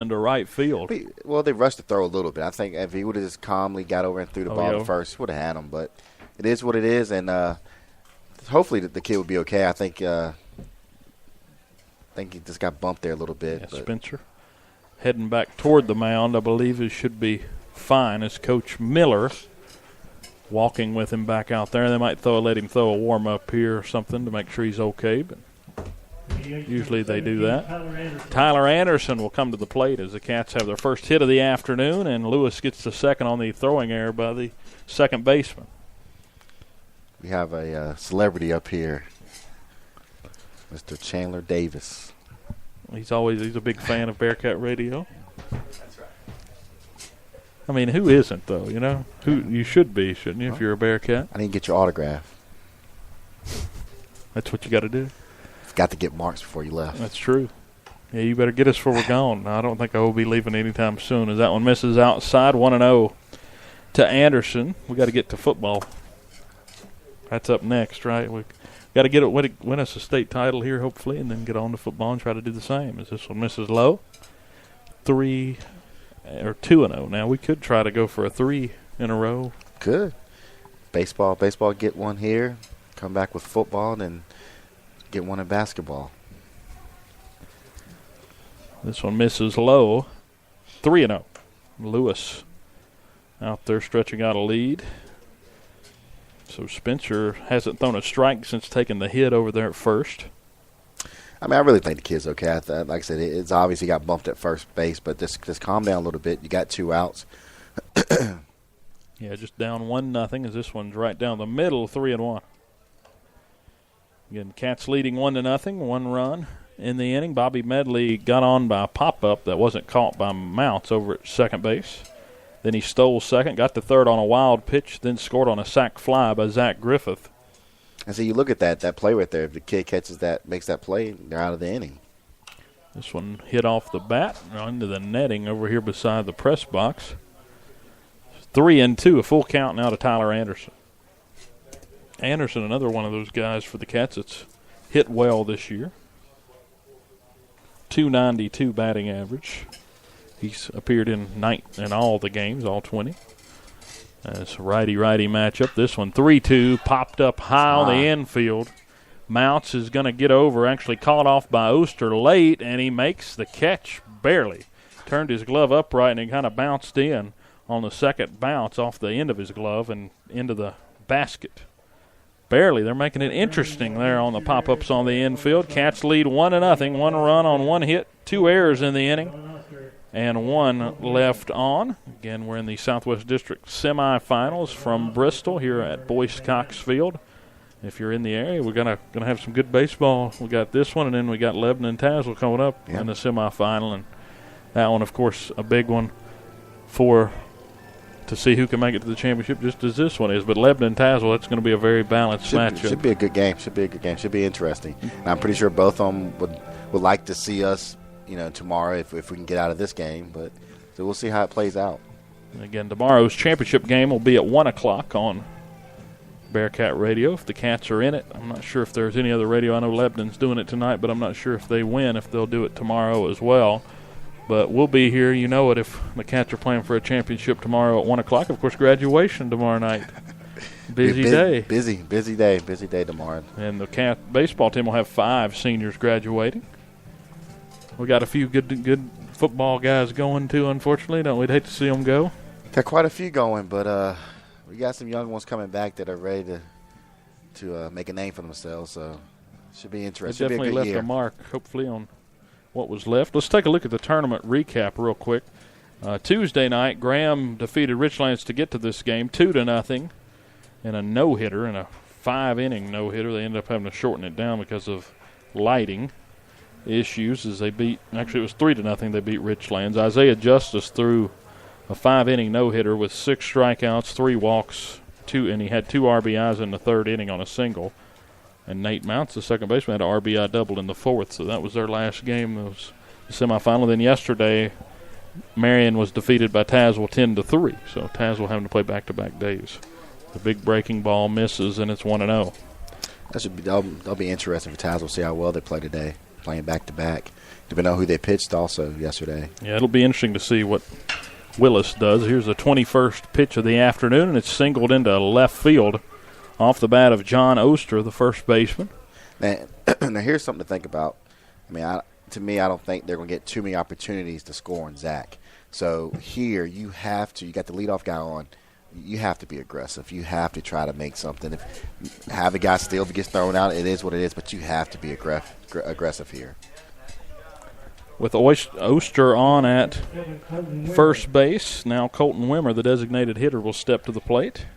into right field. Well, they rushed the throw a little bit. I think if he would have just calmly got over and threw the ball to first, would have had him. But it is what it is, and hopefully the kid would be okay. I think he just got bumped there a little bit. Yeah, Spencer heading back toward the mound. I believe it should be fine as Coach Miller walking with him back out there. They might let him throw a warm-up here or something to make sure he's okay, but usually they do that. Tyler Anderson will come to the plate as the Cats have their first hit of the afternoon, and Lewis gets the second on the throwing error by the second baseman. We have a celebrity up here, Mr. Chandler Davis. He's a big fan of Bearcat Radio. That's right. I mean, who isn't, though, you know? You should be, shouldn't you, if you're a Bearcat? I didn't get your autograph. That's what you got to do. Got to get marks before you left. That's true. Yeah, you better get us before we're gone. I don't think I will be leaving anytime soon, as that one misses outside. 1-0 to Anderson. We got to get to football. That's up next, right? We got to win us a state title here, hopefully, and then get on to football and try to do the same. As this one misses low, 2-0. Now we could try to go for a 3 in a row. Good. Baseball get one here. Come back with football, and then get one in basketball. This one misses low. 3-0. Lewis out there stretching out a lead. So Spencer hasn't thrown a strike since taking the hit over there at first. I mean, I really think the kid's okay. Like I said, it's obvious he got bumped at first base, but just calm down a little bit. You got 2 outs. Yeah, just down 1-0 as this one's right down the middle, 3-1. Again, Cats leading 1-0, 1 run in the inning. Bobby Medley got on by a pop-up that wasn't caught by Mounts over at second base. Then he stole second, got to third on a wild pitch, then scored on a sac fly by Zach Griffith. And so you look at that play right there. If the kid catches that, makes that play, they're out of the inning. This one hit off the bat into the netting over here beside the press box. 3-2, a full count now to Tyler Anderson. Anderson, another one of those guys for the Cats that's hit well this year. .292 batting average. He's appeared in all the games, all 20. It's a righty-righty matchup. This one, 3-2, popped up high on the infield. Mounts is going to get over, actually caught off by Oster late, and he makes the catch barely. Turned his glove upright, and he kind of bounced in on the second bounce off the end of his glove and into the basket. Barely. They're making it interesting there on the pop-ups on the infield. Cats lead 1-0. 1 run on 1 hit, 2 errors in the inning, and 1 left on. Again, we're in the Southwest District semifinals from Bristol here at Boyce Cox Field. If you're in the area, we're gonna have some good baseball. We got this one, and then we got Lebanon and Tazewell coming up in the semifinal, and that one, of course, a big one to see who can make it to the championship, just as this one is. But Lebanon and Tazewell, that's going to be a very balanced matchup. Should be a good game. Should be interesting. And I'm pretty sure both of them would like to see us, tomorrow if we can get out of this game. But so we'll see how it plays out. And again, tomorrow's championship game will be at 1 o'clock on Bearcat Radio if the Cats are in it. I'm not sure if there's any other radio. I know Lebanon's doing it tonight, but I'm not sure if they win, if they'll do it tomorrow as well. But we'll be here, if the Cats are playing for a championship tomorrow at 1 o'clock. Of course, graduation tomorrow night. Busy day. Busy day tomorrow. And the Cat baseball team will have 5 seniors graduating. We got a few good football guys going, too, unfortunately. Don't we? Hate to see them go. Got quite a few going, but we got some young ones coming back that are ready to make a name for themselves. So should be interesting. It definitely left a mark, hopefully, on what was left. Let's take a look at the tournament recap real quick. Tuesday night, Graham defeated Richlands to get to this game 2-0 in a no-hitter, in a 5-inning no-hitter. They ended up having to shorten it down because of lighting issues as they it was 3-0 they beat Richlands. Isaiah Justice threw a 5-inning no-hitter with 6 strikeouts, 3 walks, and he had 2 RBIs in the 3rd inning on a single. And Nate Mounts, the second baseman, had an RBI double in the 4th, so that was their last game. It was the semifinal. Then yesterday, Marion was defeated by Tazewell 10-3, so Tazewell having to play back-to-back days. The big breaking ball misses, and it's 1-0. That'll be interesting for Tazewell to see how well they play today. playing back-to-back. Depending on who they pitched also yesterday. Yeah, it'll be interesting to see what Willis does. Here's the 21st pitch of the afternoon, and it's singled into left field off the bat of John Oster, the first baseman. Now here's something to think about. I mean, to me, I don't think they're going to get too many opportunities to score on Zach. So here you got the leadoff guy on. You have to be aggressive. You have to try to make something. If have a guy steal, if he gets thrown out, it is what it is, but you have to be aggressive here. With Oster on at first base, now Colton Wimmer, the designated hitter, will step to the plate.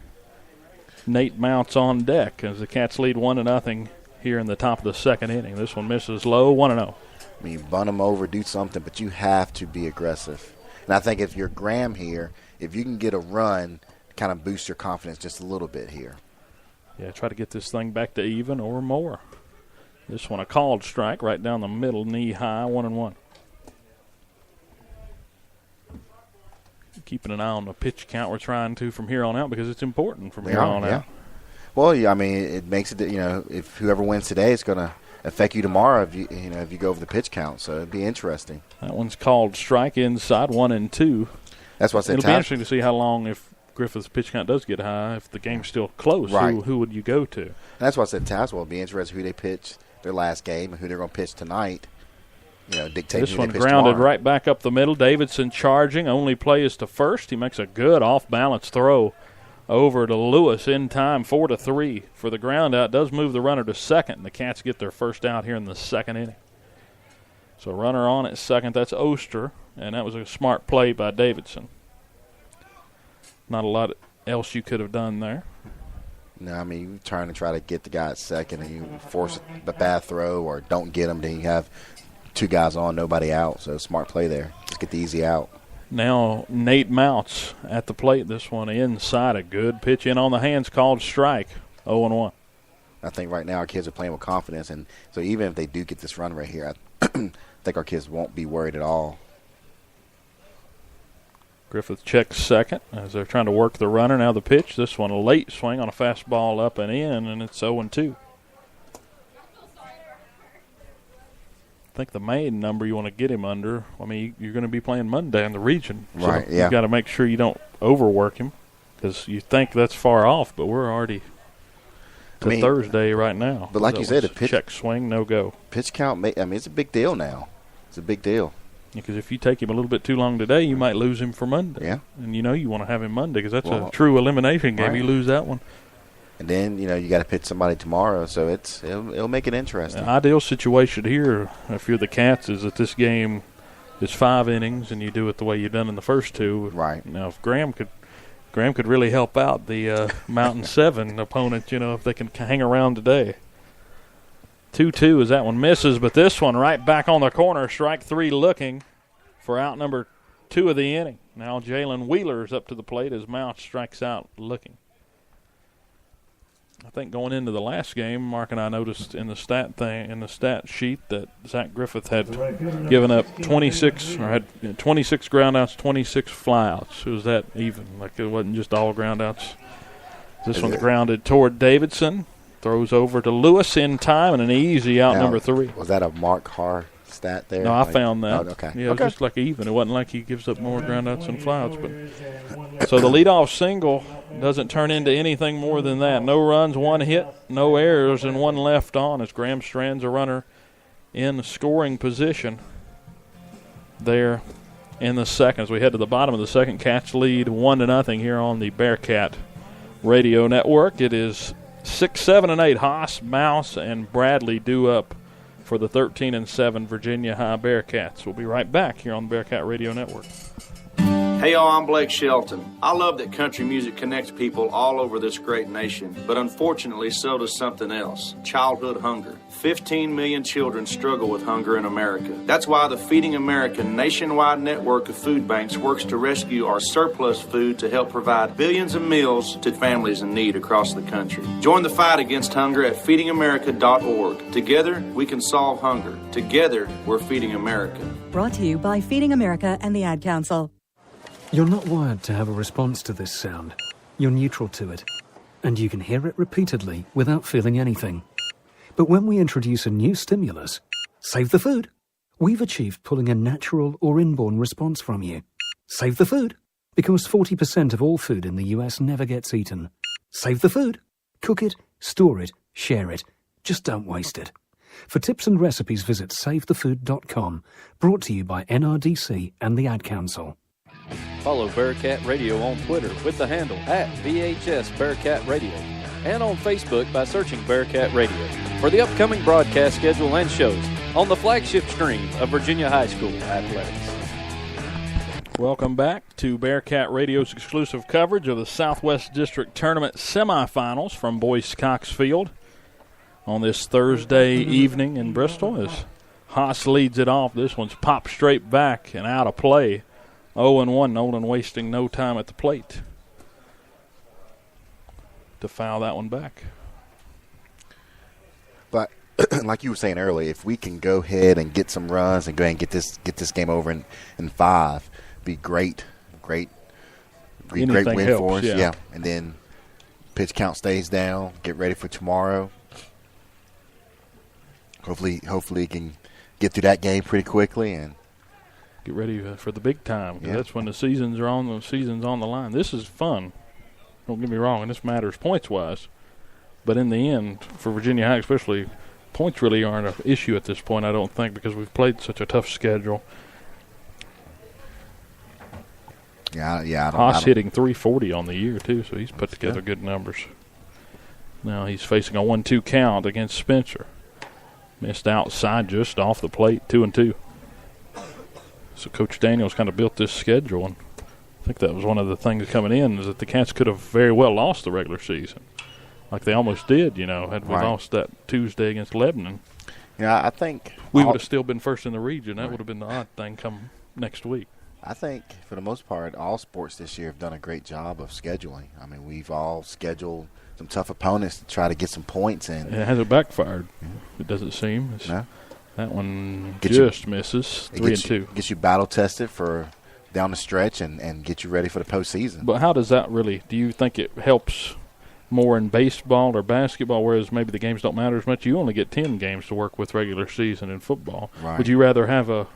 Nate Mounts on deck as the Cats lead 1-0 here in the top of the second inning. This one misses low, 1-0. I mean, bunt them over, do something, but you have to be aggressive. And I think if you're Graham here, if you can get a run, kind of boost your confidence just a little bit here. Yeah, try to get this thing back to even or more. This one a called strike right down the middle, knee high, 1-1. Keeping an eye on the pitch count we're trying to from here on out because it's important from here on out. Well, yeah, I mean, it makes it, if whoever wins today, it's going to affect you tomorrow if you go over the pitch count. So it'd be interesting. That one's called strike inside, 1-2. That's what I said. It'll be interesting to see how long if Griffith's pitch count does get high. If the game's still close, right. Who would you go to? And that's why I said Tazewell will be interested who they pitch their last game and who they're going to pitch tonight. Dictating this one grounded tomorrow. Right back up the middle. Davidson charging. Only play is to first. He makes a good off-balance throw over to Lewis in time, 4-3 for the ground out. Does move the runner to second, and the Cats get their first out here in the second inning. So runner on at second. That's Oster, and that was a smart play by Davidson. Not a lot else you could have done there. No, I mean, you're trying to try to get the guy at second, and you force a bad throw or don't get him, then you have two guys on, nobody out. So smart play there. Just get the easy out. Now Nate Mounts at the plate. This one inside, a good pitch in on the hands, called strike, 0-1. I think right now our kids are playing with confidence, and so even if they do get this run right here, I think our kids won't be worried at all. Griffith checks second as they're trying to work the runner. Now the pitch. This one a late swing on a fastball up and in, and it's 0-2. I think the main number you want to get him under, I mean, you're going to be playing Monday in the region. So right, yeah. You got to make sure you don't overwork him because you think that's far off, but we're already to Thursday right now. But like you said, a pitch check swing, no go. Pitch count, it's a big deal now. It's a big deal. Because if you take him a little bit too long today, you might lose him for Monday. Yeah. And you want to have him Monday because that's a true elimination game. Right. You lose that one. And then, you got to pitch somebody tomorrow, so it'll make it interesting. The ideal situation here, if you're the Cats, is that this game is 5 innings and you do it the way you've done in the first two. Right. Now, if Graham could really help out the Mountain 7 opponent, if they can hang around today. 2-2 as that one misses, but this one right back on the corner, strike 3 looking for out number 2 of the inning. Now Jalen Wheeler's up to the plate as Mounts strikes out looking. I think going into the last game, Mark and I noticed in the stat sheet that Zach Griffith had given up 26 groundouts, 26 flyouts. Was that even? Like it wasn't just all groundouts. This one grounded toward Davidson, throws over to Lewis in time, and an easy out number 3. Was that a Mark Harr stat there? No, I found that. Oh, okay. Yeah, it was just like even. It wasn't like he gives up more groundouts than flyouts. But so the leadoff single doesn't turn into anything more than that. No runs, 1 hit, no errors, and 1 left on as Graham strands a runner in scoring position there in the second. As we head to the bottom of the second, Cats lead 1-0 here on the Bearcat Radio Network. It is 6, 7, and 8. Haas, Mouse, and Bradley due up for the 13-7 Virginia High Bearcats. We'll be right back here on the Bearcat Radio Network. Hey y'all, I'm Blake Shelton. I love that country music connects people all over this great nation, but unfortunately so does something else, childhood hunger. 15 million children struggle with hunger in America. That's why the Feeding America nationwide network of food banks works to rescue our surplus food to help provide billions of meals to families in need across the country. Join the fight against hunger at feedingamerica.org. Together, we can solve hunger. Together, we're Feeding America. Brought to you by Feeding America and the Ad Council. You're not wired to have a response to this sound. You're neutral to it, and you can hear it repeatedly without feeling anything. But when we introduce a new stimulus, Save the food. We've achieved pulling a natural or inborn response from you. Save the food. Because 40% of all food in the US never gets eaten. Save the food. Cook it, store it, share it. Just don't waste it. For tips and recipes, visit SaveTheFood.com. Brought to you by NRDC and the Ad Council. Follow Bearcat Radio on Twitter with the handle @VHS Bearcat Radio and on Facebook by searching Bearcat Radio for the upcoming broadcast schedule and shows on the flagship stream of Virginia High School Athletics. Welcome back to Bearcat Radio's exclusive coverage of the Southwest District Tournament semifinals from Boyce Cox Field on this Thursday evening in Bristol as Haas leads it off. This one's popped straight back and out of play. 0-1, Nolan wasting no time at the plate to foul that one back. But like you were saying earlier, if we can go ahead and get some runs and go ahead and get this game over in 5, be great win helps, for us. yeah. And then pitch count stays down. Get ready for tomorrow. Hopefully he can get through that game pretty quickly and get ready for the big time. Yeah. That's when the season's on the line. This is fun. Don't get me wrong, and this matters points-wise. But in the end, for Virginia High especially, points really aren't an issue at this point, I don't think, because we've played such a tough schedule. Yeah. Haas hitting 340 on the year, too, so he's put together good numbers. Now he's facing a 1-2 count against Spencer. Missed outside just off the plate, 2-2. So Coach Daniels kind of built this schedule, and I think that was one of the things coming in is that the Cats could have very well lost the regular season, like they almost did, had we lost that Tuesday against Lebanon. Yeah, I think we would have still been first in the region. That would have been the odd thing come next week. I think, for the most part, all sports this year have done a great job of scheduling. I mean, we've all scheduled some tough opponents to try to get some points in. It hasn't backfired, it doesn't seem. No. That one misses, 3-2. Gets you battle-tested for down the stretch and get you ready for the postseason. But how does that really – do you think it helps more in baseball or basketball, whereas maybe the games don't matter as much? You only get 10 games to work with regular season in football. Right. Would you rather have a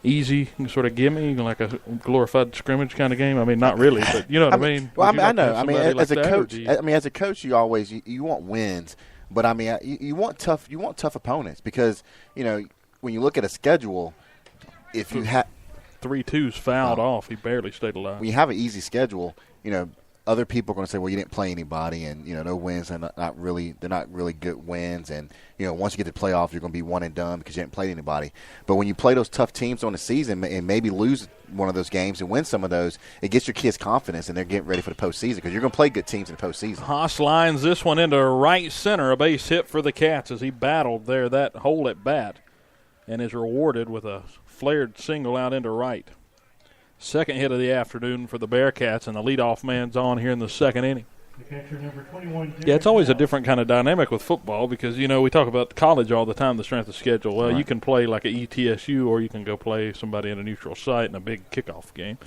easy sort of gimme, like a glorified scrimmage kind of game? I mean, not really, but you know what I mean? Well, I know. As a coach, you always you want wins, but I mean, you want tough opponents because when you look at a schedule, if you have 3-2s fouled off, he barely stayed alive. When you have an easy schedule, other people are going to say, well, you didn't play anybody, and no wins, and they're not really good wins, and once you get to the playoffs, you're going to be one and done because you didn't play anybody. But when you play those tough teams on the season and maybe lose one of those games and win some of those, it gets your kids confidence, and they're getting ready for the postseason because you're going to play good teams in the postseason. Haas lines this one into right center, a base hit for the Cats as he battled there that hole at bat, and is rewarded with a flared single out into right. Second hit of the afternoon for the Bearcats, and the leadoff man's on here in the second inning. The catcher, number 21, yeah, it's always a different kind of dynamic with football because, we talk about college all the time, the strength of schedule. Well, you can play like at ETSU or you can go play somebody in a neutral site in a big kickoff game.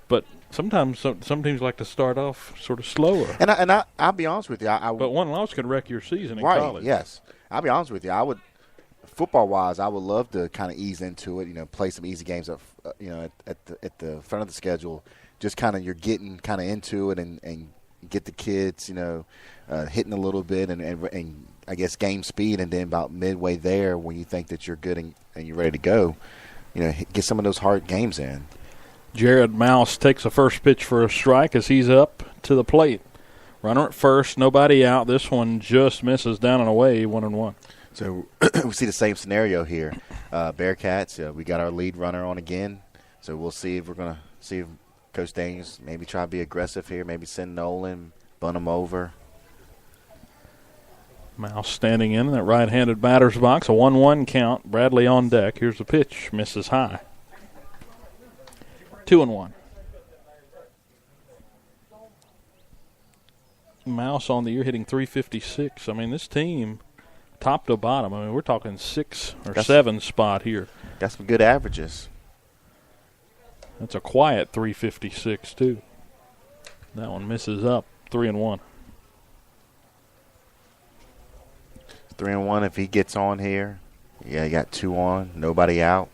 But sometimes some teams like to start off sort of slower. And I'll be honest with you. But one loss can wrek your season in college. Right, yes. I'll be honest with you. Football-wise, I would love to kind of ease into it, play some easy games up, at the front of the schedule. Just kind of you're getting kind of into it and get the kids, hitting a little bit and I guess game speed, and then about midway there when you think that you're good and you're ready to go, get some of those hard games in. Jared Mouse takes a first pitch for a strike as he's up to the plate. Runner at first, nobody out. This one just misses down and away, 1-1. So we see the same scenario here. Bearcats, we got our lead runner on again. So we'll see if Coach Daniels maybe try to be aggressive here, maybe send Nolan, bunt him over. Mouse standing in that right-handed batter's box, a 1-1 count. Bradley on deck. Here's the pitch, misses high. 2-1. Mouse on the year hitting .356. I mean, this team, top to bottom, we're talking 6 or 7 spot here. Got some good averages. That's a quiet .356 too. That one misses up, 3-1. 3-1 if he gets on here. Yeah, you got 2 on, nobody out.